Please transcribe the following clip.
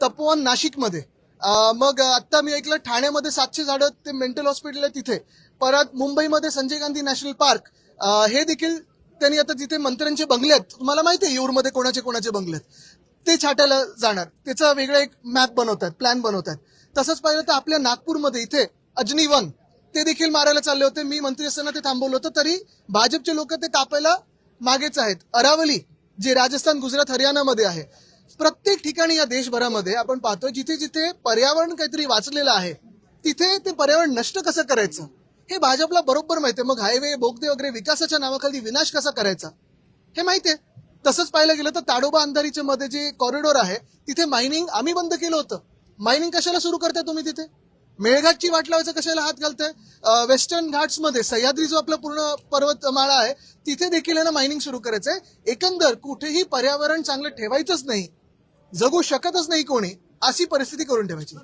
तपोवन नाशिकमध्ये, मग आता मी ऐकलं ठाण्यामध्ये 700 झाडं ते मेंटल हॉस्पिटल आहे तिथे, परत मुंबईमध्ये संजय गांधी नॅशनल पार्क, हे देखील त्यांनी आता जिथे मंत्र्यांचे बंगले आहेत, तुम्हाला माहिती आहे येऊरमध्ये कोणाचे कोणाचे बंगले आहेत, ते छाटायला जाणार. त्याचा वेगळा एक मॅप बनवतात, प्लॅन बनवतात. तसंच पाहिलं तर आपल्या नागपूरमध्ये इथे अजनी वन ते देखील मारायला चालले होते. मी मंत्री असताना ते थांबवलं होतं, तरी भाजपचे लोक ते कापायला मागेच आहेत. अरावली जे राजस्थान, गुजरात, हरियाणामध्ये आहे, प्रत्येक ठिकाणी या देशभरामध्ये आपण पाहतोय जिथे जिथे पर्यावरण काहीतरी वाचलेलं आहे तिथे ते पर्यावरण नष्ट कसं करायचं हे भाजपला बरोबर माहिती आहे. मग हायवे, बोगदे वगैरे विकासाच्या नावाखाली विनाश कसा करायचा हे माहिती आहे. तसंच पाहायला गेलं तर ताडोबा अंधारीच्या मध्ये जे कॉरिडॉर आहे तिथे मायनिंग आम्ही बंद केलं होतं. मायनिंग कशाला सुरू करताय तुम्ही तिथे? मेळघाटची वाट लावायचं कशाला हात घालताय? वेस्टर्न घाट्समध्ये सह्याद्री जो आपला पूर्ण पर्वतमाळा आहे तिथे देखील ना मायनिंग सुरू करायचंय. एकंदर कुठेही पर्यावरण चांगलं ठेवायचंच नाही, जगू शकतच नाही कोणी, अशी परिस्थिती करून ठेवायची.